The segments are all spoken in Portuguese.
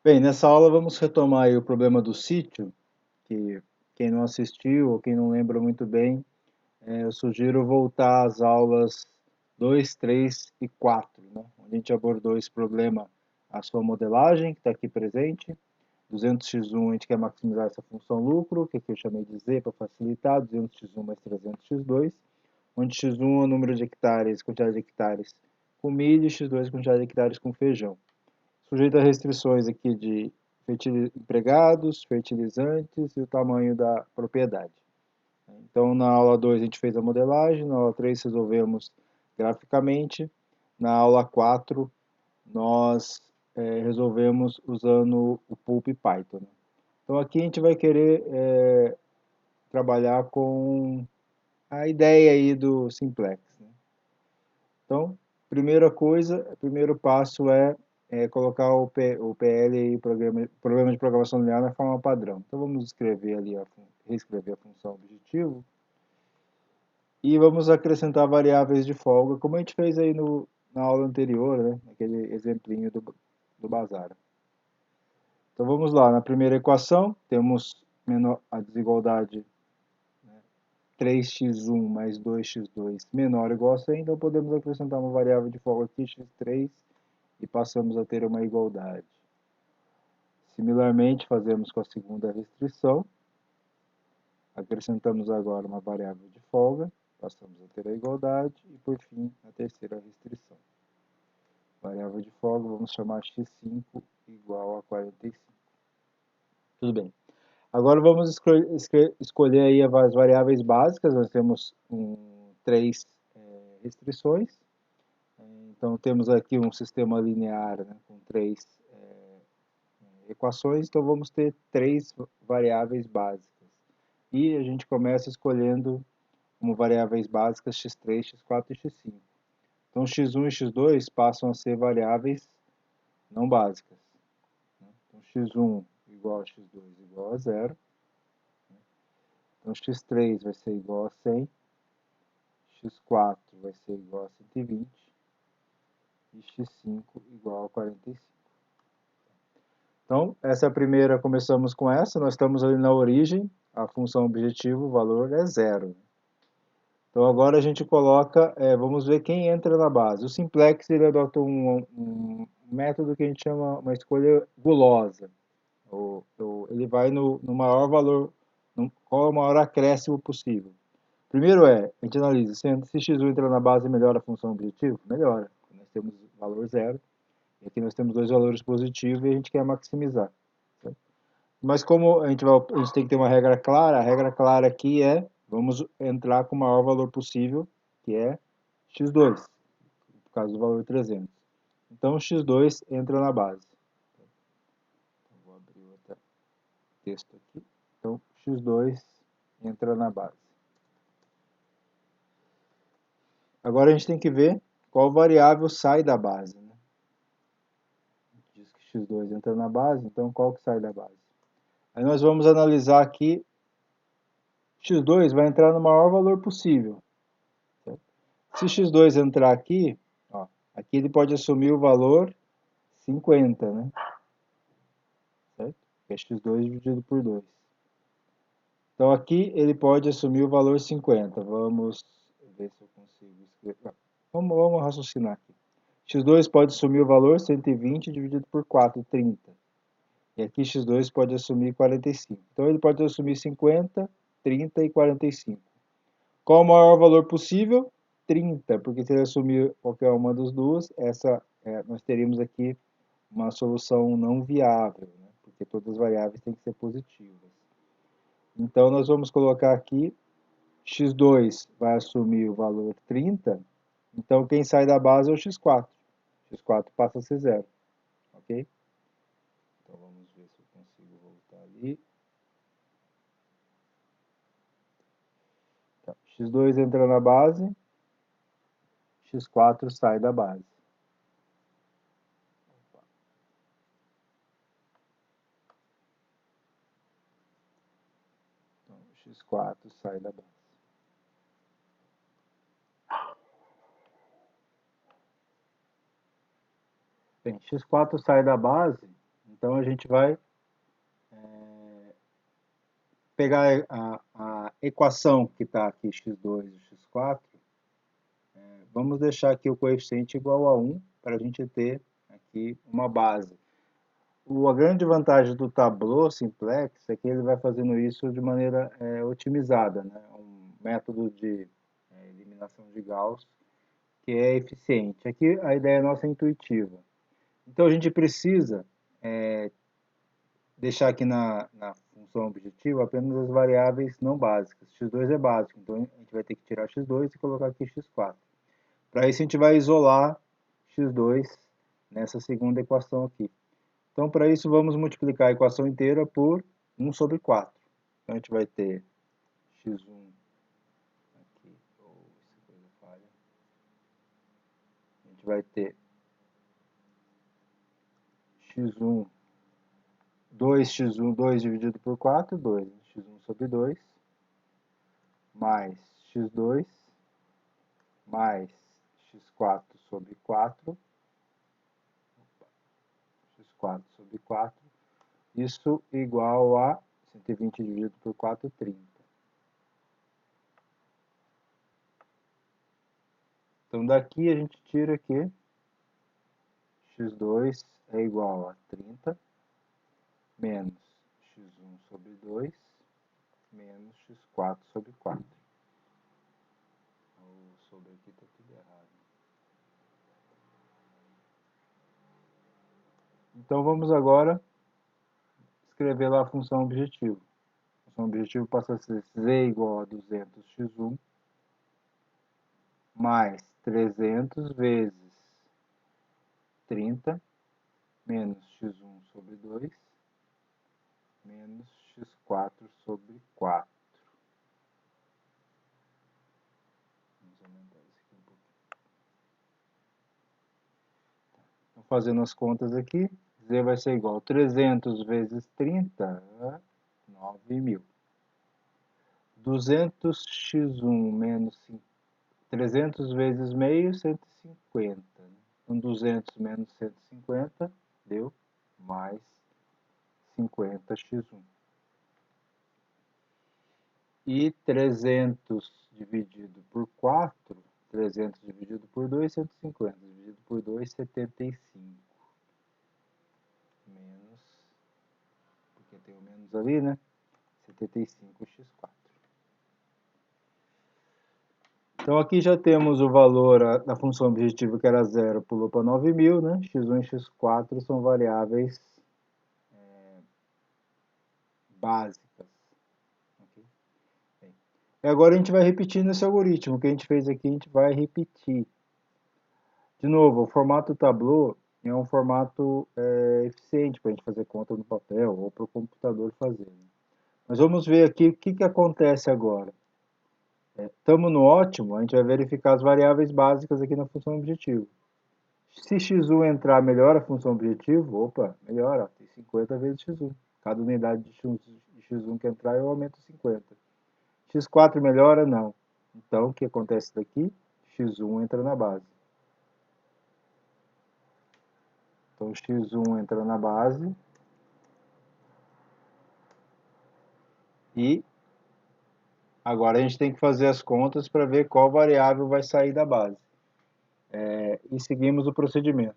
Bem, nessa aula vamos retomar aí o problema do sítio, que quem não assistiu ou quem não lembra muito bem, eu sugiro voltar às aulas 2, 3 e 4, né? Onde a gente abordou esse problema, a sua modelagem, que está aqui presente. 200x1 a gente quer maximizar essa função lucro, que aqui eu chamei de Z para facilitar, 200x1 mais 300x2, onde x1 é o número de hectares, quantidade de hectares com milho, e x2 é a quantidade de hectares com feijão. Sujeito a restrições aqui de empregados, fertilizantes e o tamanho da propriedade. Então, na aula 2 a gente fez a modelagem, na aula 3 resolvemos graficamente, na aula 4 nós resolvemos usando o Pulp e Python. Então, aqui a gente vai querer trabalhar com a ideia aí do Simplex. Né? Então, primeira coisa, o primeiro passo é colocar o PL aí, problema de programação linear na forma padrão. Então, vamos escrever ali, reescrever a função objetivo e vamos acrescentar variáveis de folga, como a gente fez aí na aula anterior, né? Aquele exemplinho do Bazar. Então, vamos lá, na primeira equação, temos a desigualdade 3x1 mais 2x2 menor ou igual a 100, então podemos acrescentar uma variável de folga aqui, x3, e passamos a ter uma igualdade. Similarmente, fazemos com a segunda restrição. Acrescentamos agora uma variável de folga, passamos a ter a igualdade, e por fim, a terceira restrição. Variável de folga, vamos chamar x5 igual a 45. Tudo bem. Agora vamos escolher aí as variáveis básicas, nós temos três restrições. Então temos aqui um sistema linear, né, com três equações, então vamos ter três variáveis básicas. E a gente começa escolhendo como variáveis básicas x3, x4 e x5. Então x1 e x2 passam a ser variáveis não básicas. Então x1 igual a x2 igual a 0. Então x3 vai ser igual a 100, x4 vai ser igual a 120 e x5 igual a 45. Então, essa é a primeira, começamos com essa, nós estamos ali na origem, a função objetivo, o valor é 0. Então, agora a gente coloca, vamos ver quem entra na base. O Simplex, ele adota um método que a gente chama uma escolha gulosa. Ele vai no maior valor, qual é o maior acréscimo possível. Primeiro a gente analisa, se x1 entra na base, melhora a função objetivo? Melhora. Nós temos valor 0. E aqui nós temos dois valores positivos e a gente quer maximizar. Certo? Mas como a gente tem que ter uma regra clara, a regra clara aqui vamos entrar com o maior valor possível, que é x2, por causa do valor 300. Então, x2 entra na base. Então, vou abrir outro texto aqui. Então, x2 entra na base. Agora a gente tem que ver qual variável sai da base. Né? Diz que x2 entra na base, então qual que sai da base? Aí nós vamos analisar aqui, x2 vai entrar no maior valor possível. Certo? Se x2 entrar aqui, ó, aqui ele pode assumir o valor 50, né? Certo? Que é x2 dividido por 2. Então aqui ele pode assumir o valor 50. Vamos ver se eu consigo escrever. Vamos raciocinar aqui. x2 pode assumir o valor 120 dividido por 4, 30. E aqui x2 pode assumir 45. Então ele pode assumir 50, 30 e 45. Qual o maior valor possível? 30, porque se ele assumir qualquer uma das duas, nós teríamos aqui uma solução não viável, né? Porque todas as variáveis têm que ser positivas. Então nós vamos colocar aqui, x2 vai assumir o valor 30, então quem sai da base é o x4. x4 passa a ser 0, ok? Então vamos ver se eu consigo voltar ali. Então, x2 entra na base, x4 sai da base. Então, x4 sai da base. Bem, x4 sai da base, Então a gente vai pegar a equação que está aqui, x2 e x4, vamos deixar aqui o coeficiente igual a 1, para a gente ter aqui uma base. A grande vantagem do Tableau Simplex é que ele vai fazendo isso de maneira otimizada, né? Um método de eliminação de Gauss que é eficiente. Aqui a ideia nossa é intuitiva. Então a gente precisa deixar aqui na função objetiva apenas as variáveis não básicas. x2 é básico, então a gente vai ter que tirar x2 e colocar aqui x4. Para isso a gente vai isolar x2 nessa segunda equação aqui. Então, para isso, vamos multiplicar a equação inteira por 1 sobre 4. Então, a gente vai ter x1 aqui, essa coisa falha. A gente vai ter x1, 2x1, 2 dividido por 4, 2. x1 sobre 2, mais x2, mais x4 sobre 4, x4 sobre 4, isso igual a 120 dividido por 4, 30. Então, daqui a gente tira que x2 é igual a 30, menos x1 sobre 2, menos x4 sobre 4. O sobre aqui está tudo errado. Então, vamos agora escrever lá a função objetivo. A função objetivo passa a ser z igual a 200x1, mais 300 vezes 30, menos x1 sobre 2, menos x4 sobre 4. Vamos aumentar isso aqui um pouquinho. Então, fazendo as contas aqui, z vai ser igual a 300 vezes 30, 9.000. 200x1 menos 300 vezes meio, 150. Então, 200 menos 150 deu mais 50x1. E 300 dividido por 4, 300 dividido por 2, 150. Dividido por 2, 75. Menos, porque tem o menos ali, né? 75x4. Então aqui já temos o valor da função objetiva que era 0, pulou para 9.000, né? x1 e x4 são variáveis básicas. Okay? Bem, e agora a gente vai repetindo esse algoritmo. O que a gente fez aqui, a gente vai repetir. De novo, o formato Tableau é um formato eficiente para a gente fazer conta no papel ou para o computador fazer. Né? Mas vamos ver aqui o que acontece agora. Estamos no ótimo, a gente vai verificar as variáveis básicas aqui na função objetivo. Se x1 entrar, melhora a função objetivo? Opa, melhora, tem 50 vezes x1. Cada unidade de x1 que entrar, eu aumento 50. x4 melhora? Não. Então, o que acontece daqui? x1 entra na base. Então, x1 entra na base. E agora a gente tem que fazer as contas para ver qual variável vai sair da base. E seguimos o procedimento.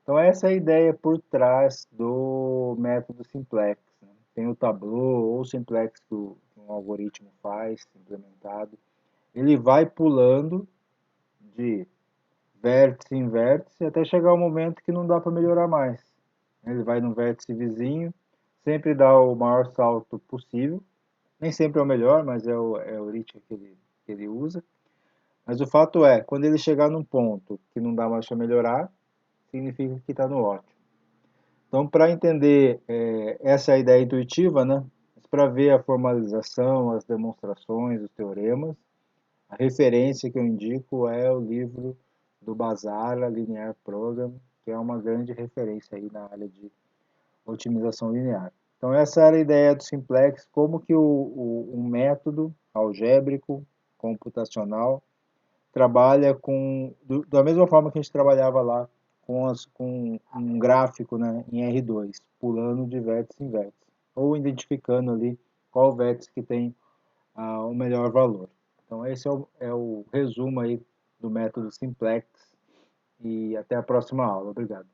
Então, essa é a ideia por trás do método Simplex. Né? Tem o Tableau ou o Simplex que um algoritmo faz, implementado. Ele vai pulando de vértice em vértice até chegar o momento que não dá para melhorar mais. Ele vai no vértice vizinho, sempre dá o maior salto possível. Nem sempre é o melhor, mas é o heurística que ele usa. Mas o fato é, quando ele chegar num ponto que não dá mais para melhorar, significa que está no ótimo. Então, para entender essa ideia intuitiva, né, para ver a formalização, as demonstrações, os teoremas, a referência que eu indico é o livro do Basara, Linear Program, que é uma grande referência aí na área de otimização linear. Então, essa era a ideia do Simplex, como que um método algébrico, computacional, trabalha da mesma forma que a gente trabalhava lá com um gráfico, né, em R2, pulando de vértice em vértice, ou identificando ali qual vértice que tem o melhor valor. Então esse é o resumo aí do método simplex e até a próxima aula. Obrigado.